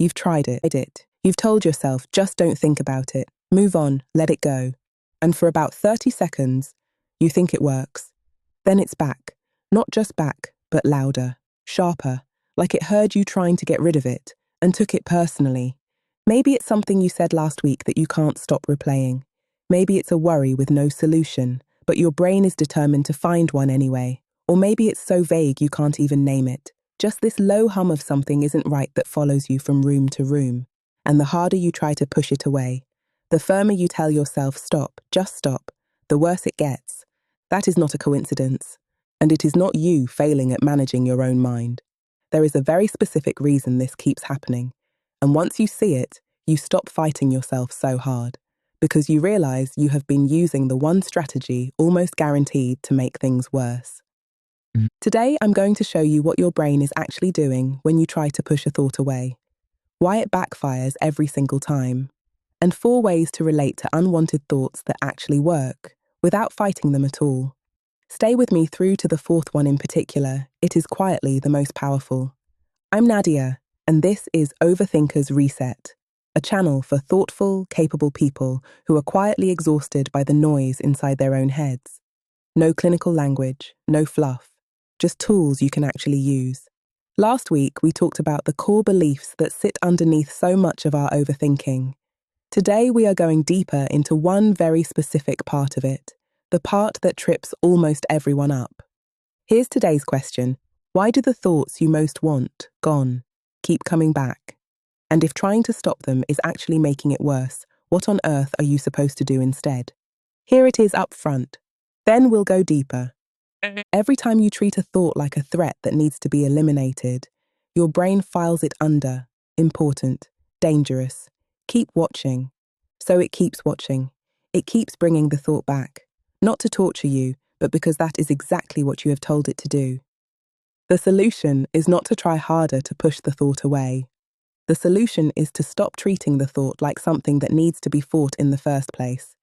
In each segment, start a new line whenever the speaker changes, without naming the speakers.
You've tried it. You've told yourself, just don't think about it. Move on, let it go. And for about 30 seconds, you think it works. Then it's back. Not just back, but louder, sharper, like it heard you trying to get rid of it and took it personally. Maybe it's something you said last week that you can't stop replaying. Maybe it's a worry with no solution, but your brain is determined to find one anyway. Or maybe it's so vague you can't even name it. Just this low hum of something isn't right that follows you from room to room. And the harder you try to push it away, the firmer you tell yourself, stop, just stop, the worse it gets. That is not a coincidence. And it is not you failing at managing your own mind. There is a very specific reason this keeps happening. And once you see it, you stop fighting yourself so hard. Because you realize you have been using the one strategy almost guaranteed to make things worse. Today, I'm going to show you what your brain is actually doing when you try to push a thought away, why it backfires every single time, and 4 ways to relate to unwanted thoughts that actually work, without fighting them at all. Stay with me through to the 4th one in particular. It is quietly the most powerful. I'm Nadia, and this is Overthinkers Reset, a channel for thoughtful, capable people who are quietly exhausted by the noise inside their own heads. No clinical language, no fluff. Just tools you can actually use. Last week, we talked about the core beliefs that sit underneath so much of our overthinking. Today, we are going deeper into one very specific part of it, the part that trips almost everyone up. Here's today's question. Why do the thoughts you most want, gone, keep coming back? And if trying to stop them is actually making it worse, what on earth are you supposed to do instead? Here it is up front. Then we'll go deeper. Every time you treat a thought like a threat that needs to be eliminated, your brain files it under, important, dangerous, keep watching. So it keeps watching. It keeps bringing the thought back, not to torture you, but because that is exactly what you have told it to do. The solution is not to try harder to push the thought away. The solution is to stop treating the thought like something that needs to be fought in the first place.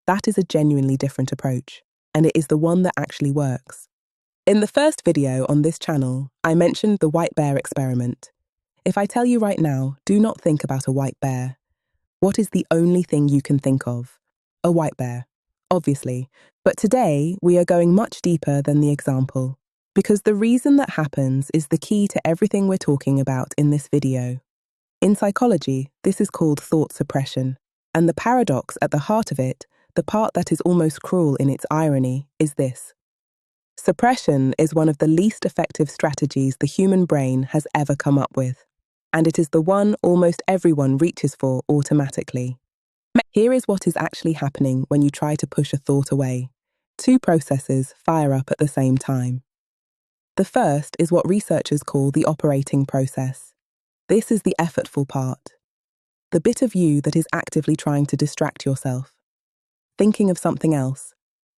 That is a genuinely different approach. And it is the one that actually works. In the first video on this channel, I mentioned the white bear experiment. If I tell you right now, do not think about a white bear. What is the only thing you can think of? A white bear, obviously. But today, we are going much deeper than the example, because the reason that happens is the key to everything we're talking about in this video. In psychology, this is called thought suppression, and the paradox at the heart of it, the part that is almost cruel in its irony, is this. Suppression is one of the least effective strategies the human brain has ever come up with, and it is the one almost everyone reaches for automatically. Here is what is actually happening when you try to push a thought away. 2 processes fire up at the same time. The first is what researchers call the operating process. This is the effortful part, the bit of you that is actively trying to distract yourself. Thinking of something else,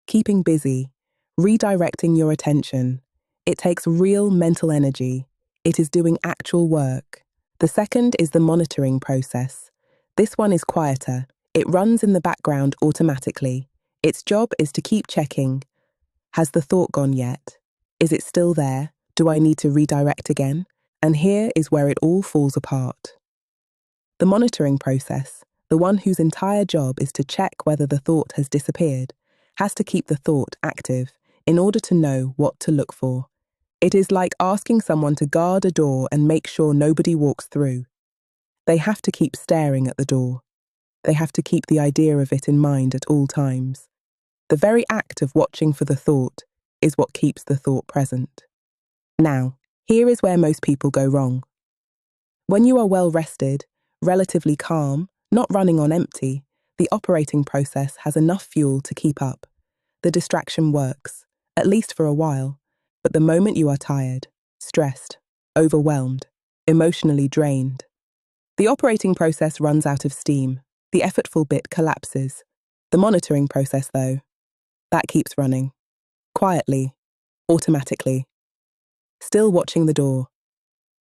keeping busy, redirecting your attention. It takes real mental energy. It is doing actual work. The second is the monitoring process. This one is quieter. It runs in the background automatically. Its job is to keep checking. Has the thought gone yet? Is it still there? Do I need to redirect again? And here is where it all falls apart. The monitoring process, the one whose entire job is to check whether the thought has disappeared, has to keep the thought active in order to know what to look for. It is like asking someone to guard a door and make sure nobody walks through. They have to keep staring at the door. They have to keep the idea of it in mind at all times. The very act of watching for the thought is what keeps the thought present. Now, here is where most people go wrong. When you are well rested, relatively calm, not running on empty, the operating process has enough fuel to keep up. The distraction works, at least for a while, but the moment you are tired, stressed, overwhelmed, emotionally drained, the operating process runs out of steam. The effortful bit collapses. The monitoring process, though, that keeps running. Quietly, automatically. Still watching the door.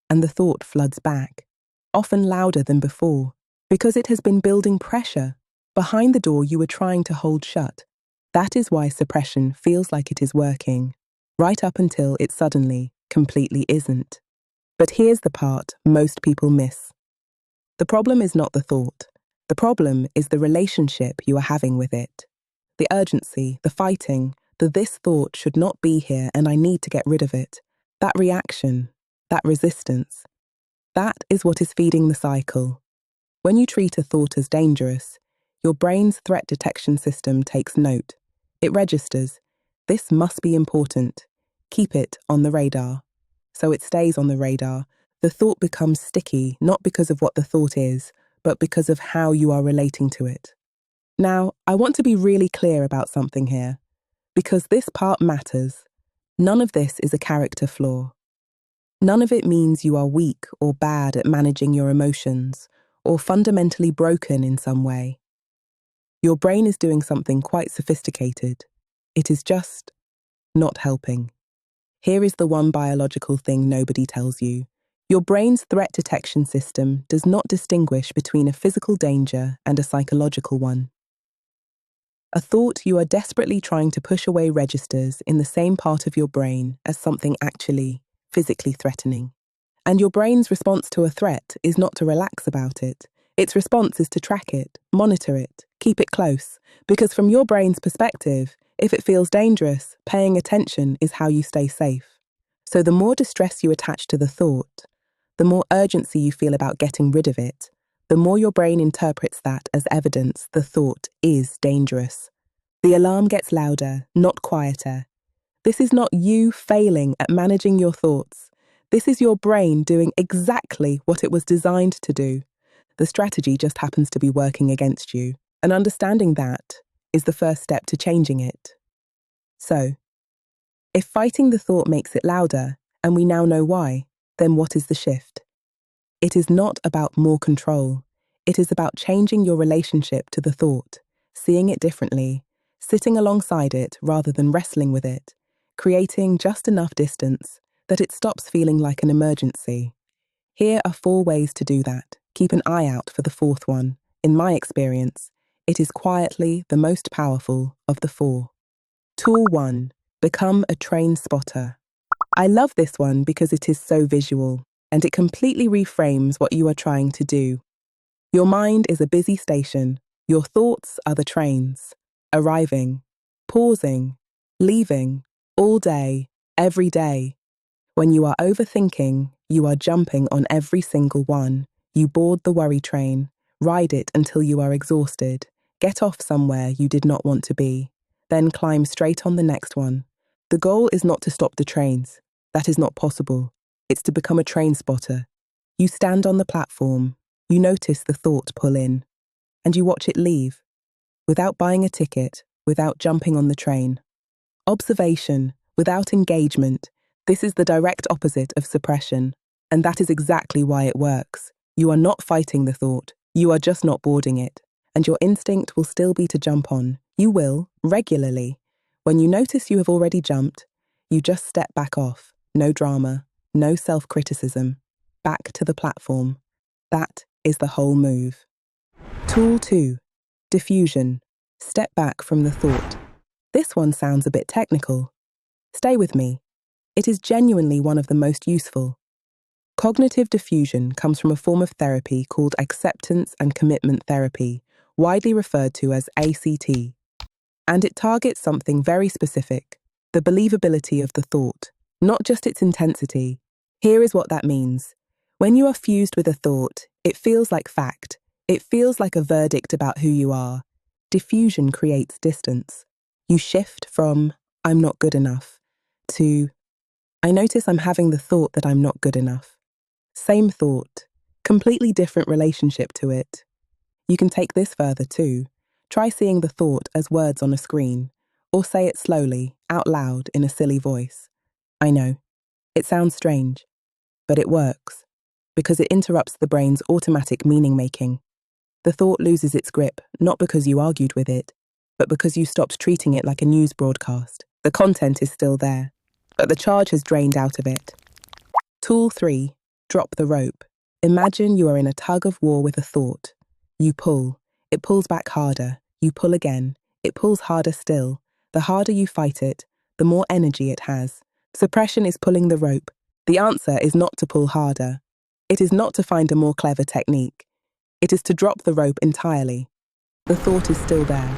And the thought floods back, often louder than before, because it has been building pressure behind the door you were trying to hold shut. That is why suppression feels like it is working, right up until it suddenly, completely isn't. But here's the part most people miss. The problem is not the thought. The problem is the relationship you are having with it. The urgency, the fighting, the this thought should not be here and I need to get rid of it. That reaction, that resistance, that is what is feeding the cycle. When you treat a thought as dangerous, your brain's threat detection system takes note. It registers, this must be important. Keep it on the radar. So it stays on the radar. The thought becomes sticky, not because of what the thought is, but because of how you are relating to it. Now, I want to be really clear about something here, because this part matters. None of this is a character flaw. None of it means you are weak or bad at managing your emotions, or fundamentally broken in some way. Your brain is doing something quite sophisticated. It is just not helping. Here is the one biological thing nobody tells you. Your brain's threat detection system does not distinguish between a physical danger and a psychological one. A thought you are desperately trying to push away registers in the same part of your brain as something actually, physically threatening. And your brain's response to a threat is not to relax about it. Its response is to track it, monitor it, keep it close. Because from your brain's perspective, if it feels dangerous, paying attention is how you stay safe. So the more distress you attach to the thought, the more urgency you feel about getting rid of it, the more your brain interprets that as evidence the thought is dangerous. The alarm gets louder, not quieter. This is not you failing at managing your thoughts. This is your brain doing exactly what it was designed to do. The strategy just happens to be working against you, and understanding that is the first step to changing it. So, if fighting the thought makes it louder, and we now know why, then what is the shift? It is not about more control. It is about changing your relationship to the thought, seeing it differently, sitting alongside it rather than wrestling with it, creating just enough distance that it stops feeling like an emergency. Here are 4 ways to do that. Keep an eye out for the 4th one. In my experience, it is quietly the most powerful of the 4. Tool 1. Become a train spotter. I love this one because it is so visual, and it completely reframes what you are trying to do. Your mind is a busy station. Your thoughts are the trains, arriving, pausing, leaving, all day, every day. When you are overthinking, you are jumping on every single one. You board the worry train, ride it until you are exhausted, get off somewhere you did not want to be, then climb straight on the next one. The goal is not to stop the trains. That is not possible. It's to become a train spotter. You stand on the platform, you notice the thought pull in, and you watch it leave, without buying a ticket, without jumping on the train. Observation, without engagement. This is the direct opposite of suppression, and that is exactly why it works. You are not fighting the thought, you are just not boarding it, and your instinct will still be to jump on. You will, regularly. When you notice you have already jumped, you just step back off. No drama, no self-criticism. Back to the platform. That is the whole move. Tool 2. Diffusion. Step back from the thought. This one sounds a bit technical. Stay with me. It is genuinely one of the most useful. Cognitive diffusion comes from a form of therapy called acceptance and commitment therapy, widely referred to as ACT. And it targets something very specific, the believability of the thought, not just its intensity. Here is what that means. When you are fused with a thought, it feels like fact. It feels like a verdict about who you are. Diffusion creates distance. You shift from, I'm not good enough, to, I notice I'm having the thought that I'm not good enough. Same thought, completely different relationship to it. You can take this further too. Try seeing the thought as words on a screen, or say it slowly, out loud, in a silly voice. I know, it sounds strange, but it works, because it interrupts the brain's automatic meaning-making. The thought loses its grip, not because you argued with it, but because you stopped treating it like a news broadcast. The content is still there, but the charge has drained out of it. Tool 3. Drop the rope. Imagine you are in a tug-of-war with a thought. You pull. It pulls back harder. You pull again. It pulls harder still. The harder you fight it, the more energy it has. Suppression is pulling the rope. The answer is not to pull harder. It is not to find a more clever technique. It is to drop the rope entirely. The thought is still there,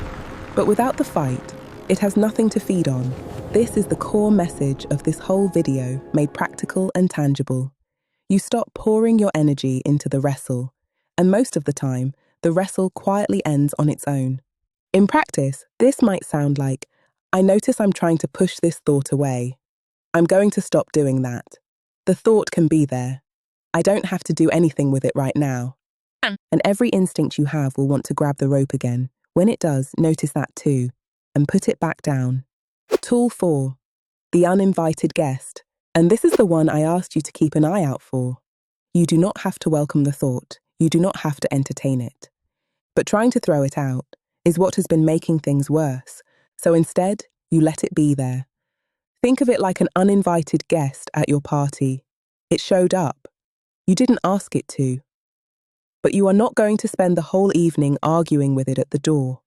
but without the fight, it has nothing to feed on. This is the core message of this whole video, made practical and tangible. You stop pouring your energy into the wrestle, and most of the time, the wrestle quietly ends on its own. In practice, this might sound like, I notice I'm trying to push this thought away. I'm going to stop doing that. The thought can be there. I don't have to do anything with it right now. And every instinct you have will want to grab the rope again. When it does, notice that too, and put it back down. Tool 4, the uninvited guest. And this is the one I asked you to keep an eye out for. You do not have to welcome the thought. You do not have to entertain it. But trying to throw it out is what has been making things worse. So instead, you let it be there. Think of it like an uninvited guest at your party. It showed up. You didn't ask it to. But you are not going to spend the whole evening arguing with it at the door.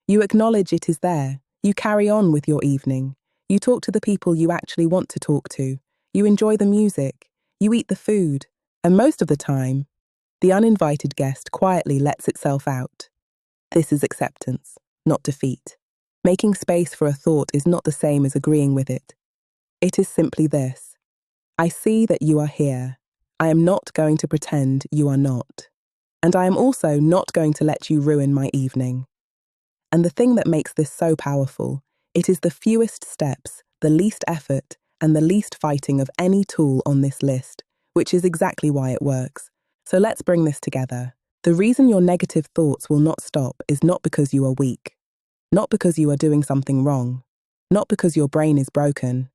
You acknowledge it is there. You carry on with your evening. You talk to the people you actually want to talk to. You enjoy the music. You eat the food. And most of the time, the uninvited guest quietly lets itself out. This is acceptance, not defeat. Making space for a thought is not the same as agreeing with it. It is simply this. I see that you are here. I am not going to pretend you are not. And I am also not going to let you ruin my evening. And the thing that makes this so powerful, it is the fewest steps, the least effort, and the least fighting of any tool on this list, which is exactly why it works. So let's bring this together. The reason your negative thoughts will not stop is not because you are weak, not because you are doing something wrong, not because your brain is broken.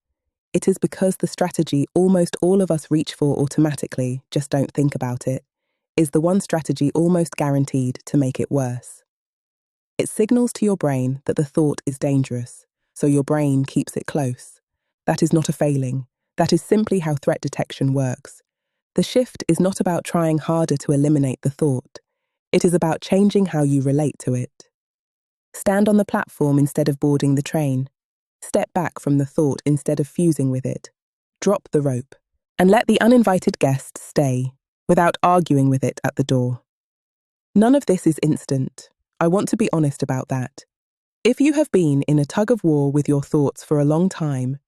It is because the strategy almost all of us reach for automatically, just don't think about it, is the one strategy almost guaranteed to make it worse. It signals to your brain that the thought is dangerous, so your brain keeps it close. That is not a failing. That is simply how threat detection works. The shift is not about trying harder to eliminate the thought. It is about changing how you relate to it. Stand on the platform instead of boarding the train. Step back from the thought instead of fusing with it. Drop the rope, and let the uninvited guest stay, without arguing with it at the door. None of this is instant. I want to be honest about that. If you have been in a tug-of-war with your thoughts for a long time,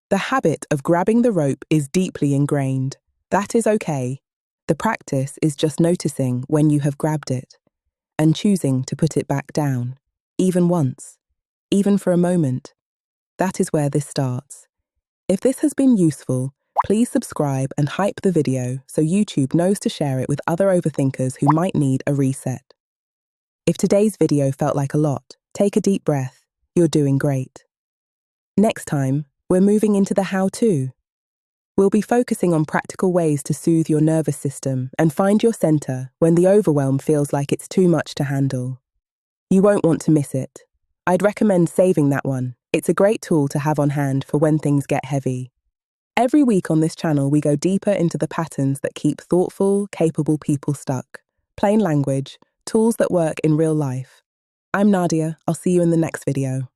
the habit of grabbing the rope is deeply ingrained. That is okay. The practice is just noticing when you have grabbed it and choosing to put it back down, even once, even for a moment. That is where this starts. If this has been useful, please subscribe and hype the video so YouTube knows to share it with other overthinkers who might need a reset. If today's video felt like a lot, take a deep breath. You're doing great. Next time, we're moving into the how-to. We'll be focusing on practical ways to soothe your nervous system and find your center when the overwhelm feels like it's too much to handle. You won't want to miss it. I'd recommend saving that one. It's a great tool to have on hand for when things get heavy. Every week on this channel, we go deeper into the patterns that keep thoughtful, capable people stuck. Plain language, tools that work in real life. I'm Nadia. I'll see you in the next video.